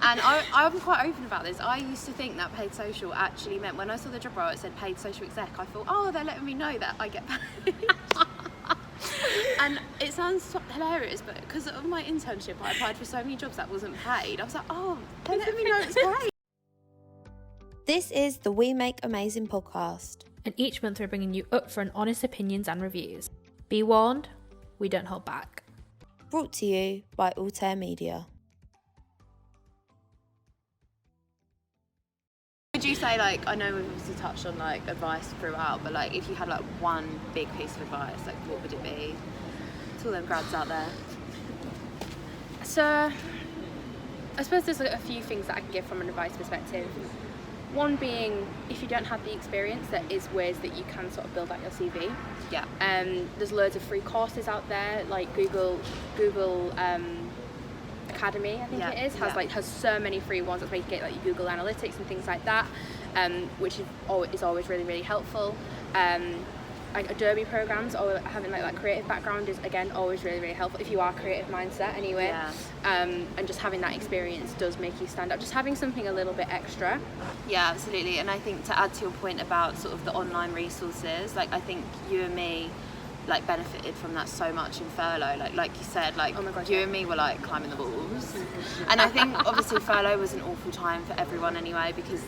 And I'm quite open about this. I used to think that paid social actually meant, when I saw the job role, it said paid social exec, I thought, oh, they're letting me know that I get paid. And it sounds hilarious, but because of my internship, I applied for so many jobs that wasn't paid. I was like, oh, they're letting me know it's paid. This is the We Make Amazing podcast. And each month we're bringing you upfront, honest opinions and reviews. Be warned, we don't hold back. Brought to you by Altair Media. Would you say, like, I know we've obviously touched on, like, advice throughout, but, like, if you had, like, one big piece of advice, like, what would it be to all them grads out there? So, I suppose there's a few things that I can give from an advice perspective. One being, if you don't have the experience, there is ways that you can sort of build out your CV. Yeah. There's loads of free courses out there, like Google Academy, I think it is, has so many free ones. That's where you get like your Google Analytics and things like that, which is always really, really helpful. Like Adobe programs or having like that creative background is again always really, really helpful if you are creative mindset anyway. Yeah. And just having that experience does make you stand out. Just having something a little bit extra. Yeah, absolutely. And I think to add to your point about sort of the online resources, like I think you and me like benefited from that so much in furlough. Like you said, like oh my God, you and me were like climbing the walls. And I think obviously furlough was an awful time for everyone anyway, because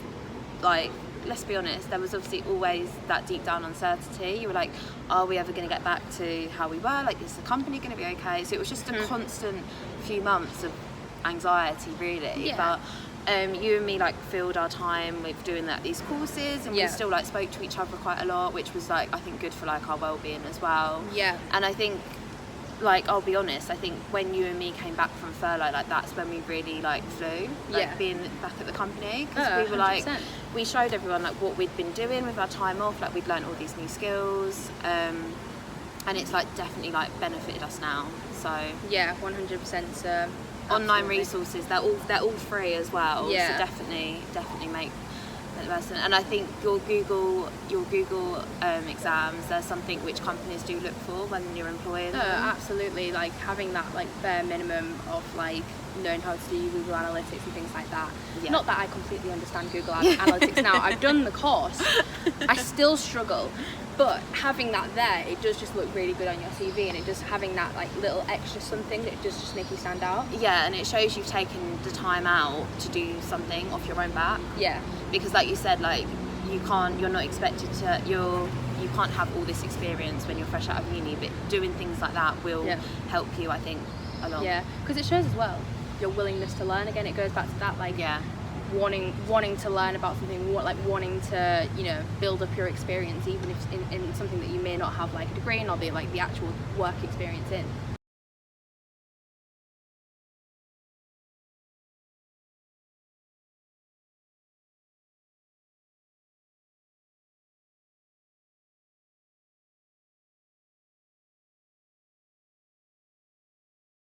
like, let's be honest, there was obviously always that deep down uncertainty. You were like, are we ever going to get back to how we were? Like, is the company going to be okay? So it was just a constant few months of anxiety, really. Yeah. But you and me like filled our time with doing these courses, and we still like spoke to each other quite a lot, which was like I think good for like our well-being as well. Yeah. And I think, like, I'll be honest, I think when you and me came back from furlough, like that's when we really like flew, like being back at the company, because we were 100%. like, we showed everyone like what we'd been doing with our time off, like we'd learned all these new skills, and it's like definitely like benefited us now. So yeah, 100%. Online resources, they're all free as well. Yeah. So definitely make the lesson. And I think your Google exams, there's something which companies do look for when you're employing them. Absolutely, like having that like bare minimum of like knowing how to do Google Analytics and things like that. Yeah. Not that I completely understand Google Analytics now. I've done the course. I still struggle. But having that there, it does just look really good on your CV, and it just having that like little extra something that does just make you stand out. Yeah, and it shows you've taken the time out to do something off your own back. Yeah. Because like you said, like you can't have all this experience when you're fresh out of uni, but doing things like that will help you, I think, a lot. Yeah, because it shows as well your willingness to learn. Again, it goes back to that like wanting to learn about something, wanting to, you know, build up your experience, even if in something that you may not have like a degree in or the actual work experience in.